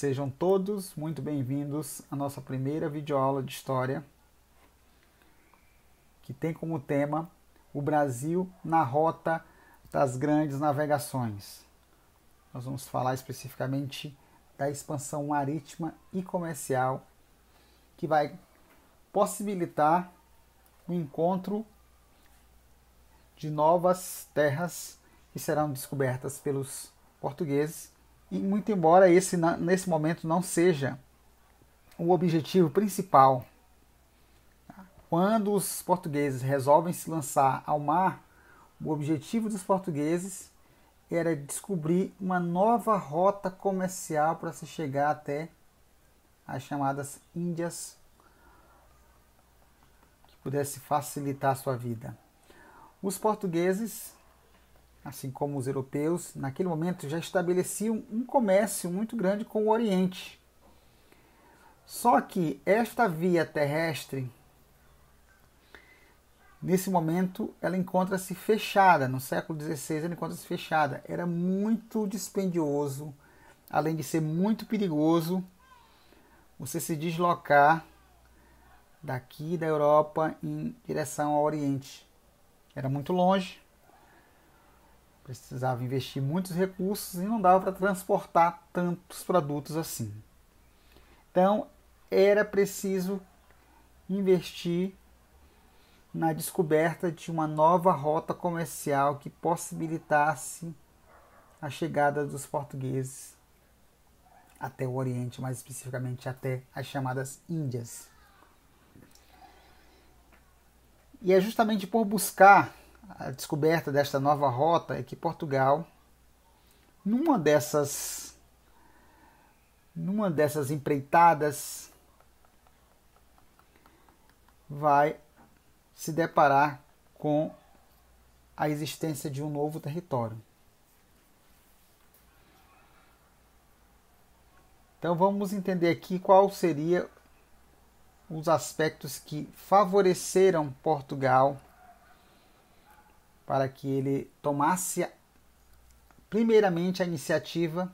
Sejam todos muito bem-vindos à nossa primeira videoaula de História, que tem como tema o Brasil na rota das grandes navegações. Nós vamos falar especificamente da expansão marítima e comercial, que vai possibilitar o encontro de novas terras que serão descobertas pelos portugueses. E muito embora nesse momento não seja o objetivo principal, quando os portugueses resolvem se lançar ao mar, o objetivo dos portugueses era descobrir uma nova rota comercial para se chegar até as chamadas Índias, que pudesse facilitar a sua vida. Os portugueses, assim como os europeus, naquele momento já estabeleciam um comércio muito grande com o Oriente. Só que esta via terrestre, nesse momento, ela encontra-se fechada. No século XVI, ela encontra-se fechada. Era muito dispendioso, além de ser muito perigoso, você se deslocar daqui da Europa em direção ao Oriente. Era muito longe. Precisava investir muitos recursos e não dava para transportar tantos produtos assim. Então, era preciso investir na descoberta de uma nova rota comercial que possibilitasse a chegada dos portugueses até o Oriente, mais especificamente até as chamadas Índias. E é justamente por buscar a descoberta desta nova rota é que Portugal, numa dessas empreitadas, vai se deparar com a existência de um novo território. Então vamos entender aqui qual seria os aspectos que favoreceram Portugal para que ele tomasse primeiramente a iniciativa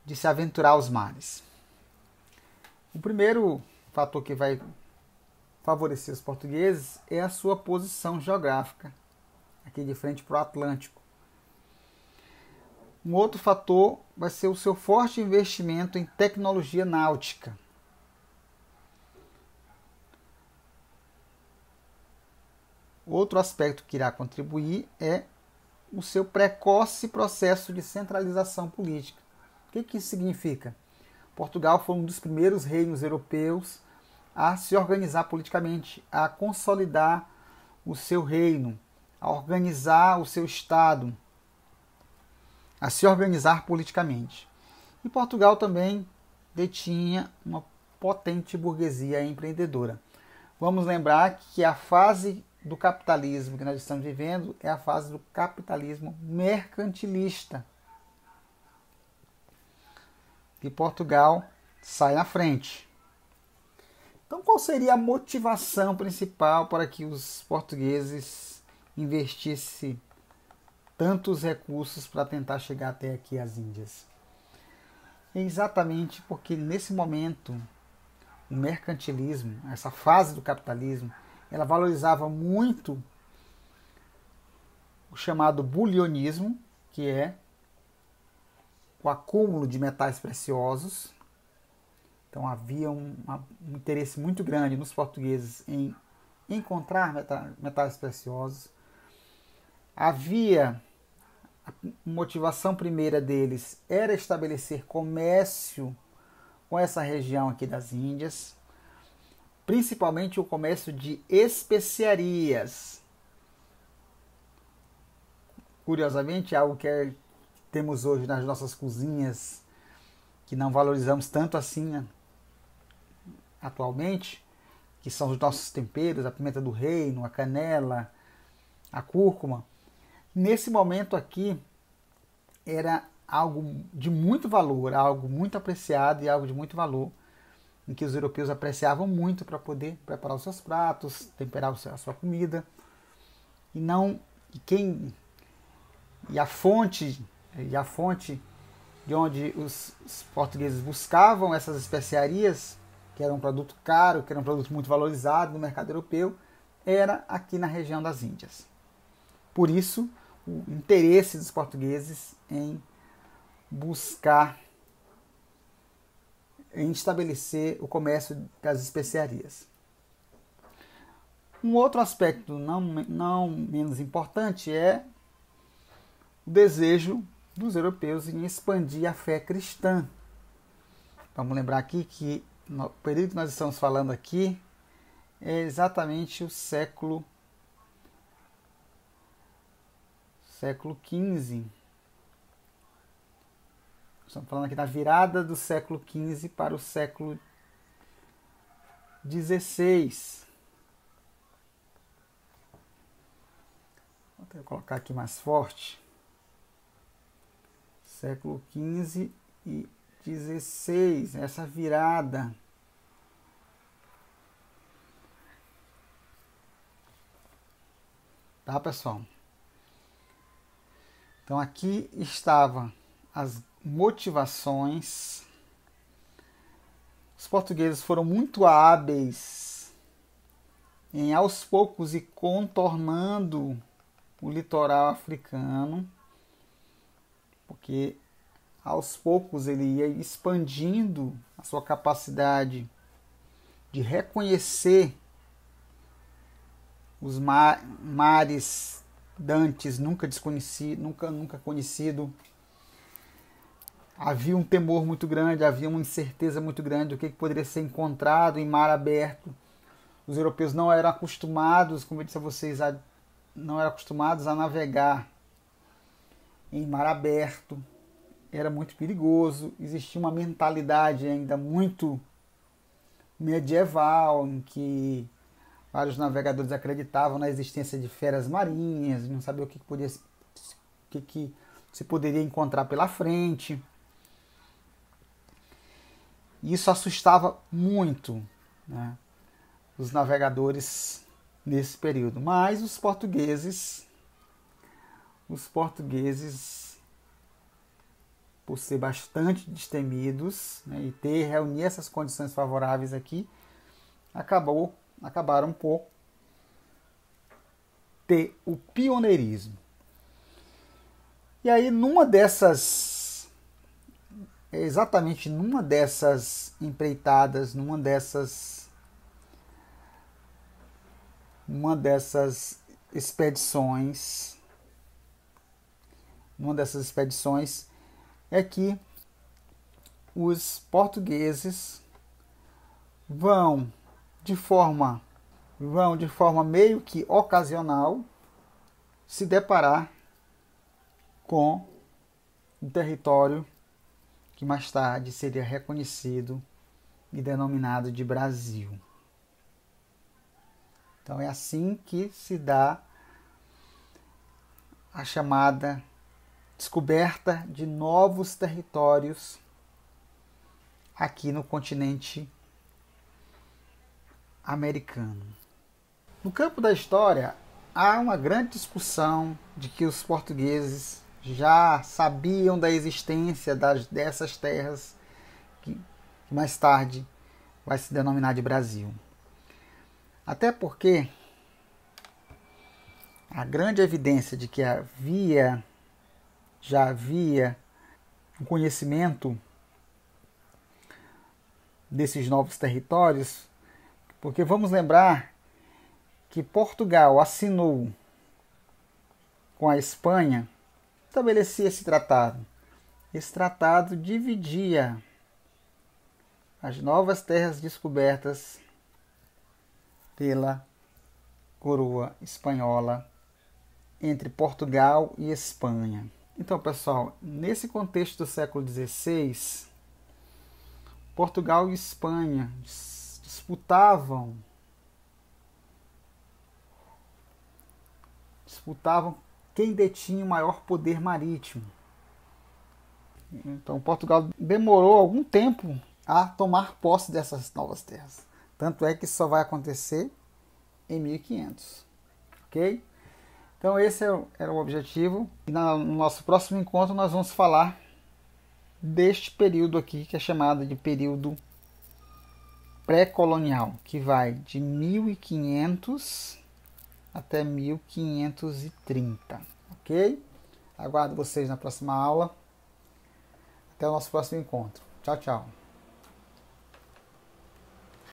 de se aventurar aos mares. O primeiro fator que vai favorecer os portugueses é a sua posição geográfica, aqui de frente para o Atlântico. Um outro fator vai ser o seu forte investimento em tecnologia náutica. Outro aspecto que irá contribuir é o seu precoce processo de centralização política. O que isso significa? Portugal foi um dos primeiros reinos europeus a se organizar politicamente, a consolidar o seu reino, a organizar o seu Estado, a se organizar politicamente. E Portugal também detinha uma potente burguesia empreendedora. Vamos lembrar que a fase do capitalismo que nós estamos vivendo é a fase do capitalismo mercantilista. E Portugal sai na frente. Então, qual seria a motivação principal para que os portugueses investissem tantos recursos para tentar chegar até aqui às Índias? É exatamente porque nesse momento o mercantilismo, essa fase do capitalismo, ela valorizava muito o chamado bulionismo, que é o acúmulo de metais preciosos. Então havia um interesse muito grande nos portugueses em encontrar metais preciosos. Havia a motivação primeira deles era estabelecer comércio com essa região aqui das Índias, principalmente o comércio de especiarias. Curiosamente, algo que temos hoje nas nossas cozinhas, que não valorizamos tanto assim, né, atualmente, que são os nossos temperos, a pimenta do reino, a canela, a cúrcuma. Nesse momento aqui, era algo de muito valor, algo muito apreciado e algo de muito valor, em que os europeus apreciavam muito para poder preparar os seus pratos, temperar a sua comida. E a fonte de onde os portugueses buscavam essas especiarias, que era um produto caro, que era um produto muito valorizado no mercado europeu, era aqui na região das Índias. Por isso, o interesse dos portugueses em buscar, em estabelecer o comércio das especiarias. Um outro aspecto não menos importante é o desejo dos europeus em expandir a fé cristã. Vamos lembrar aqui que no período que nós estamos falando aqui é exatamente o século XV. Estamos falando aqui da virada do século XV para o século XVI. Vou colocar aqui mais forte. Século XV e XVI, essa virada. Tá, pessoal? Então aqui estavam as motivações. Os portugueses foram muito hábeis em aos poucos ir contornando o litoral africano, porque aos poucos ele ia expandindo a sua capacidade de reconhecer os mares dantes nunca conhecido. Havia um temor muito grande, havia uma incerteza muito grande do que poderia ser encontrado em mar aberto. Os europeus não eram acostumados, como eu disse a vocês, não eram acostumados a navegar em mar aberto. Era muito perigoso. Existia uma mentalidade ainda muito medieval, em que vários navegadores acreditavam na existência de feras marinhas, não sabiam o que se poderia encontrar pela frente. Isso assustava muito, né, os navegadores nesse período. Mas os portugueses, por ser bastante destemidos, né, e reunir essas condições favoráveis aqui, acabaram por ter o pioneirismo. E aí, exatamente numa dessas empreitadas, numa dessas expedições é que os portugueses vão de forma meio que ocasional se deparar com um território que mais tarde seria reconhecido e denominado de Brasil. Então é assim que se dá a chamada descoberta de novos territórios aqui no continente americano. No campo da história, há uma grande discussão de que os portugueses já sabiam da existência dessas terras que mais tarde vai se denominar de Brasil. Até porque a grande evidência de que já havia um conhecimento desses novos territórios, porque vamos lembrar que Portugal assinou com a Espanha, estabelecia esse tratado. Esse tratado dividia as novas terras descobertas pela coroa espanhola entre Portugal e Espanha. Então, pessoal, nesse contexto do século XVI, Portugal e Espanha disputavam quem detinha o maior poder marítimo. Então, Portugal demorou algum tempo a tomar posse dessas novas terras. Tanto é que isso só vai acontecer em 1500. Ok? Então, esse era o objetivo. E no nosso próximo encontro, nós vamos falar deste período aqui, que é chamado de período pré-colonial, que vai de 1500 até 1530, ok? Aguardo vocês na próxima aula. Até o nosso próximo encontro. Tchau, tchau.